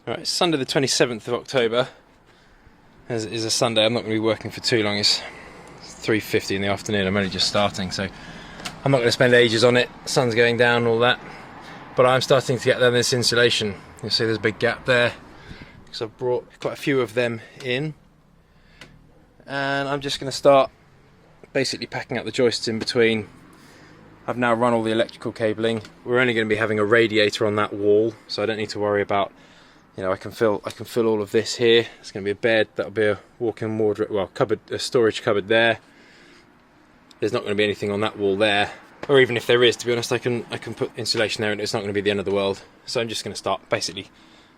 Right, it's Sunday the 27th of October. As it is a Sunday, I'm not going to be working for too long. It's 3:50 in the afternoon, I'm only just starting, so I'm not going to spend ages on it. The sun's going down and all that. But I'm starting to get down this insulation. You'll see there's a big gap there, because I've brought quite a few of them in. And I'm just going to start basically packing up the joists in between. I've now run all the electrical cabling. We're only going to be having a radiator on that wall, so I don't need to worry about, I can fill all of this here. It's going to be a bed, that'll be a walk-in wardrobe, well, cupboard, a storage cupboard there. There's not going to be anything on that wall there, or even if there is, to be honest, I can put insulation there and it's not going to be the end of the world. So I'm just going to start basically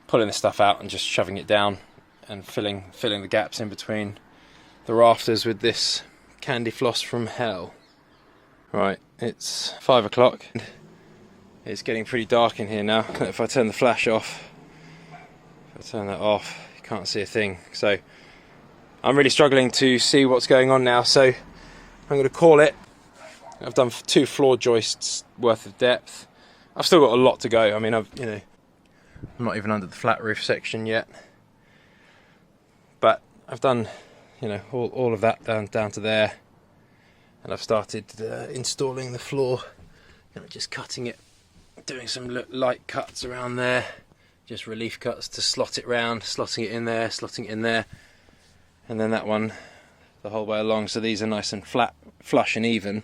pulling this stuff out and just shoving it down and filling the gaps in between the rafters with this candy floss from hell. Right, it's 5 o'clock. It's getting pretty dark in here now. If I turn the flash off, if I turn that off, you can't see a thing. So I'm really struggling to see what's going on now, so I'm going to call it. I've done 2 floor joists worth of depth. I've still got a lot to go. I mean, I'm not even under the flat roof section yet, but I've done, all of that down to there, and I've started installing the floor. Just cutting it, doing some light cuts around there, just relief cuts to slot it round, slotting it in there, slotting it in there, and then that one the whole way along, so these are nice and flat, flush and even.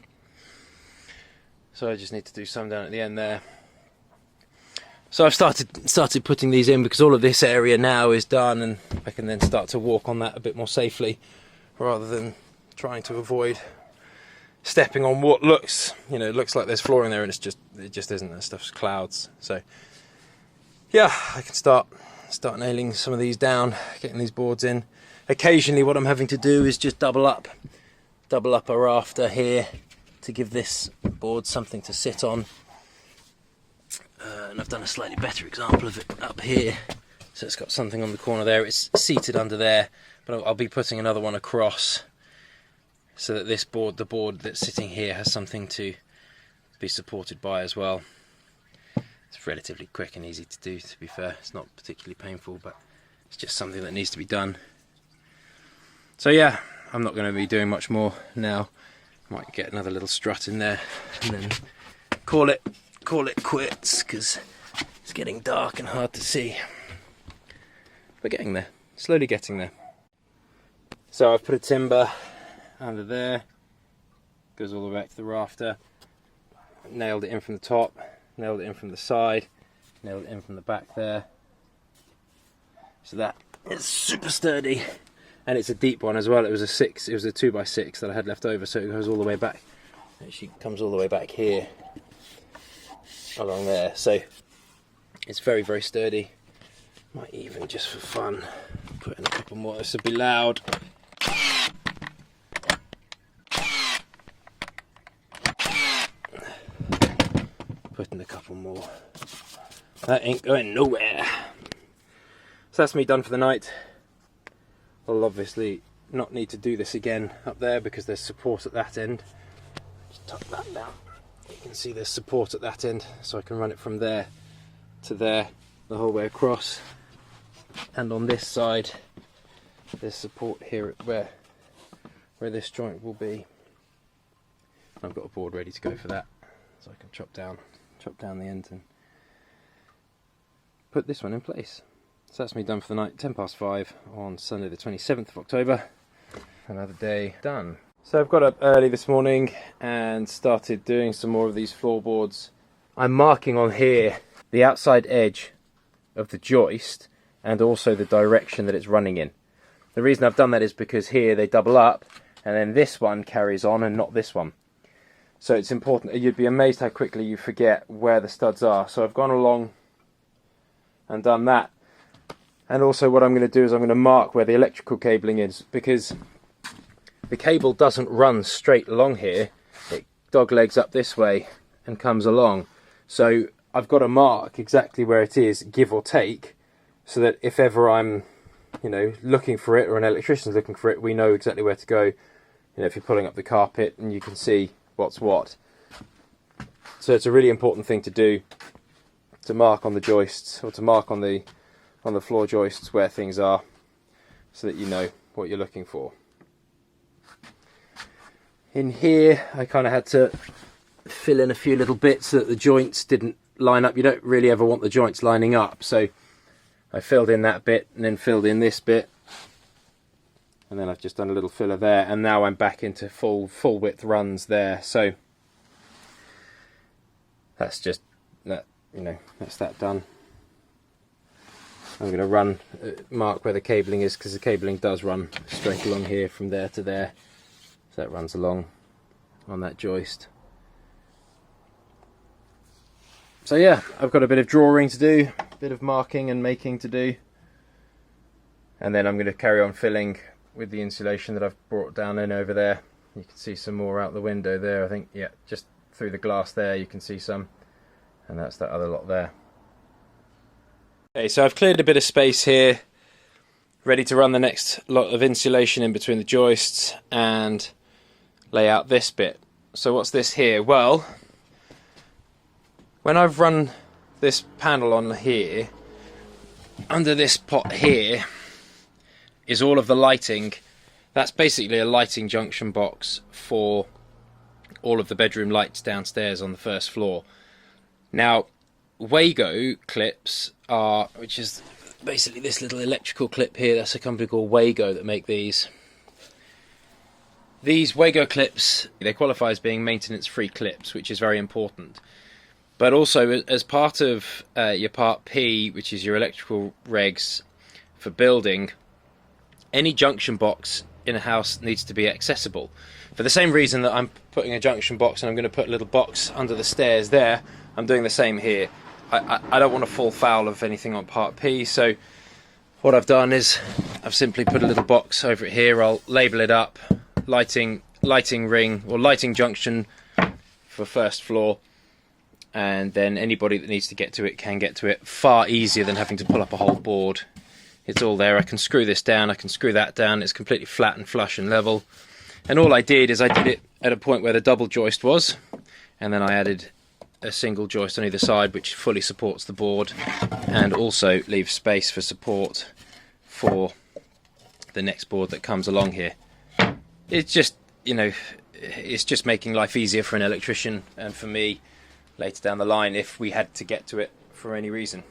So I just need to do some down at the end there. So I've started putting these in because all of this area now is done, and I can then start to walk on that a bit more safely, rather than trying to avoid stepping on what looks like there's flooring there, and it just isn't. That stuff's clouds. So yeah, I can start nailing some of these down, getting these boards in. Occasionally what I'm having to do is just double up a rafter here to give this board something to sit on. And I've done a slightly better example of it up here. So it's got something on the corner there, it's seated under there, but I'll be putting another one across so that this board, the board that's sitting here, has something to be supported by as well. It's relatively quick and easy to do, to be fair. It's not particularly painful, but it's just something that needs to be done. So yeah, I'm not going to be doing much more now. Might get another little strut in there and then call it quits, because it's getting dark and hard to see. We're getting there, slowly getting there. So I've put a timber under there, goes all the way back to the rafter, nailed it in from the top, nailed it in from the side, nailed it in from the back there. So that is super sturdy, and it's a deep one as well. It was a 2x6 that I had left over, so it goes all the way back. It actually comes all the way back here, along there. So it's very, very sturdy. Might even, just for fun, put in a couple more. This would be loud. Put in a couple more. That ain't going nowhere. So that's me done for the night. I'll obviously not need to do this again up there because there's support at that end. Just tuck that down. You can see there's support at that end, so I can run it from there to there the whole way across. And on this side there's support here where this joint will be. I've got a board ready to go for that, so I can chop down the end and put this one in place. So that's me done for the night. 5:10 on Sunday the 27th of October. Another day done. So I've got up early this morning and started doing some more of these floorboards. I'm marking on here the outside edge of the joist and also the direction that it's running in. The reason I've done that is because here they double up, and then this one carries on and not this one. So it's important. You'd be amazed how quickly you forget where the studs are. So I've gone along and done that. And also what I'm going to do is I'm going to mark where the electrical cabling is, because the cable doesn't run straight along here. It doglegs up this way and comes along. So I've got to mark exactly where it is, give or take, so that if ever I'm, looking for it, or an electrician's looking for it, we know exactly where to go. If you're pulling up the carpet and you can see what's what. So it's a really important thing to do, to mark on the joists, or to mark on the on the floor joists where things are, so that you know what you're looking for. In here I kind of had to fill in a few little bits so that the joints didn't line up. You don't really ever want the joints lining up, so I filled in that bit and then filled in this bit, and then I've just done a little filler there, and now I'm back into full width runs there. So that's just that, you know, that's that done. I'm going to run mark where the cabling is, because the cabling does run straight along here from there to there, so that runs along on that joist. So yeah, I've got a bit of drawing to do, a bit of marking and making to do, and then I'm going to carry on filling with the insulation that I've brought down in over there. You can see some more out the window there, I think. Yeah, just through the glass there you can see some, and that's that other lot there. Okay, so I've cleared a bit of space here, ready to run the next lot of insulation in between the joists and lay out this bit. So what's this here? Well, when I've run this panel on here, under this pot here is all of the lighting. That's basically a lighting junction box for all of the bedroom lights downstairs on the first floor. Now, Wago clips are, which is basically this little electrical clip here, that's a company called Wago that make these. These Wago clips, they qualify as being maintenance-free clips, which is very important. But also, as part of your Part P, which is your electrical regs for building, any junction box in a house needs to be accessible. For the same reason that I'm putting a junction box and I'm going to put a little box under the stairs there, I'm doing the same here. I don't want to fall foul of anything on Part P, so what I've done is I've simply put a little box over it here. I'll label it up, lighting ring or lighting junction for first floor, and then anybody that needs to get to it can get to it far easier than having to pull up a whole board. It's all there. I can screw this down, I can screw that down, it's completely flat and flush and level. And all I did is I did it at a point where the double joist was, and then I added a single joist on either side which fully supports the board and also leaves space for support for the next board that comes along here. It's just, you know, it's just making life easier for an electrician and for me later down the line if we had to get to it for any reason.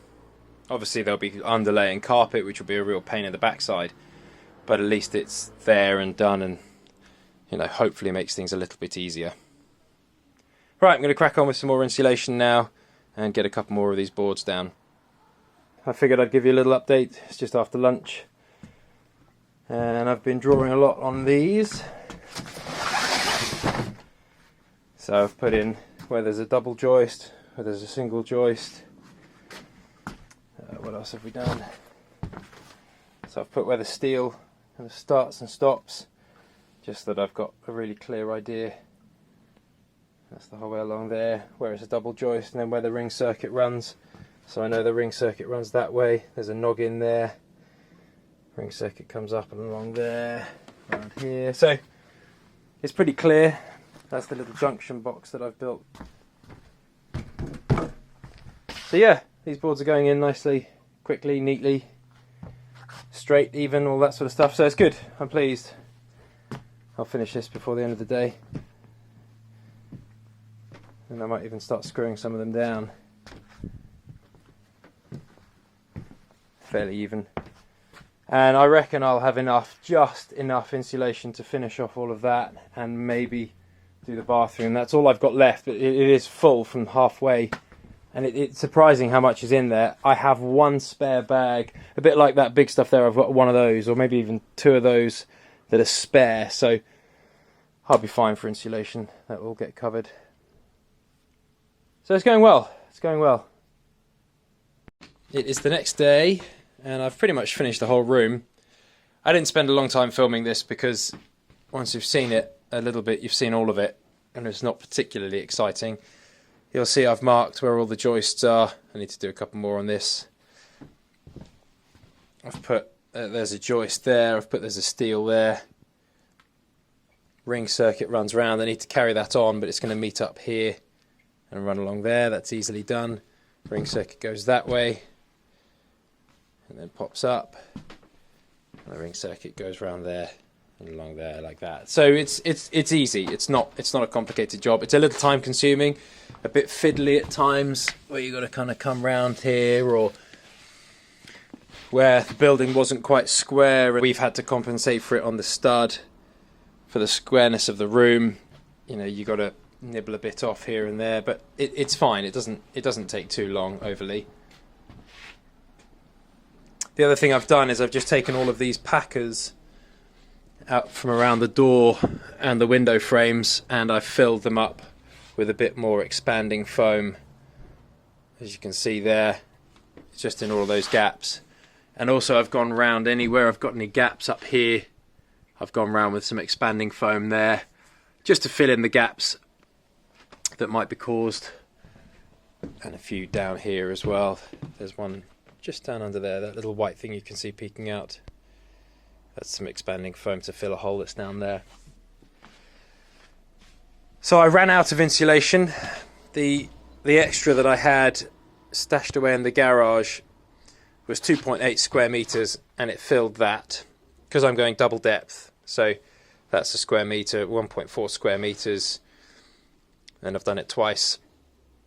Obviously there'll be underlaying carpet, which will be a real pain in the backside, but at least it's there and done, and, you know, hopefully makes things a little bit easier. Right, I'm going to crack on with some more insulation now and get a couple more of these boards down. I figured I'd give you a little update. It's just after lunch and I've been drawing a lot on these. So I've put in where there's a double joist, where there's a single joist. What else have we done? So I've put where the steel kind of starts and stops, just that I've got a really clear idea. That's the whole way along there, where it's a double joist, and then where the ring circuit runs. So I know the ring circuit runs that way. There's a noggin there. Ring circuit comes up and along there, around here. So it's pretty clear. That's the little junction box that I've built. So yeah, these boards are going in nicely, quickly, neatly, straight, even, all that sort of stuff. So it's good. I'm pleased. I'll finish this before the end of the day. And I might even start screwing some of them down. Fairly even. And I reckon I'll have enough, just enough insulation to finish off all of that and maybe do the bathroom. That's all I've got left, but it is full from halfway. And it's surprising how much is in there. I have one spare bag, a bit like that big stuff there. I've got one of those, or maybe even two of those that are spare. So I'll be fine for insulation. That will get covered. So it's going well. It's going well. It is the next day, and I've pretty much finished the whole room. I didn't spend a long time filming this because once you've seen it a little bit, you've seen all of it, and it's not particularly exciting. You'll see I've marked where all the joists are. I need to do a couple more on this. I've put, there's a joist there, I've put there's a steel there. Ring circuit runs round, I need to carry that on, but it's going to meet up here and run along there. That's easily done. Ring circuit goes that way. and then pops up, and the ring circuit goes around there and along there like that. So it's easy. It's not a complicated job. It's a little time consuming, a bit fiddly at times, where you got to kind of come round here, or where the building wasn't quite square and we've had to compensate for it on the stud for the squareness of the room. You know, you got to nibble a bit off here and there, but it's fine. It doesn't take too long overly. The other thing I've done is I've just taken all of these packers out from around the door and the window frames, and I've filled them up with a bit more expanding foam, as you can see there, just in all of those gaps. And also I've gone round anywhere I've got any gaps up here, I've gone round with some expanding foam there, just to fill in the gaps that might be caused, and a few down here as well. There's one just down under there, that little white thing you can see peeking out. That's some expanding foam to fill a hole that's down there. So I ran out of insulation. The extra that I had stashed away in the garage was 2.8 square meters, and it filled that because I'm going double depth. So that's a square meter, 1.4 square meters, and I've done it twice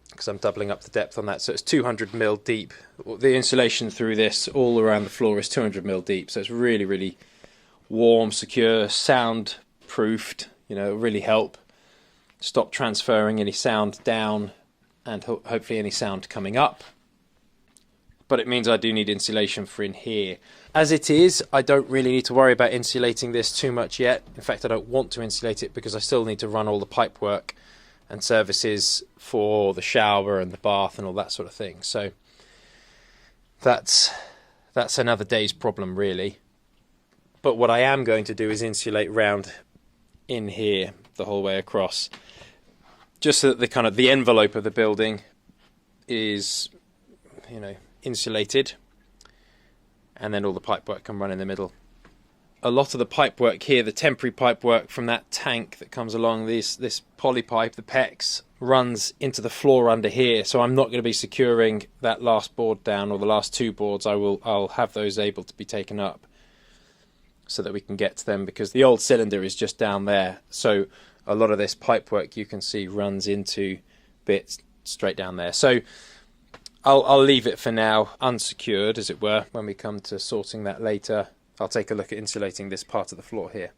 because I'm doubling up the depth on that. So it's 200 mil deep. The insulation through this all around the floor is 200 mil deep, so it's really, really warm, secure, sound proofed. You know, it'll really help stop transferring any sound down, and hopefully any sound coming up. But it means I do need insulation for in here. As it is, I don't really need to worry about insulating this too much yet. In fact, I don't want to insulate it because I still need to run all the pipe work and services for the shower and the bath and all that sort of thing. So that's another day's problem, really. But what I am going to do is insulate round in here the whole way across, just so that the envelope of the building is, you know, insulated, and then all the pipe work can run in the middle. A lot of the pipe work here, the temporary pipe work from that tank that comes along, this poly pipe, the PEX, runs into the floor under here. So I'm not going to be securing that last board down, or the last two boards. I'll have those able to be taken up so that we can get to them, because the old cylinder is just down there. So a lot of this pipe work you can see runs into bits straight down there. So I'll leave it for now unsecured, as it were. When we come to sorting that later, I'll take a look at insulating this part of the floor here.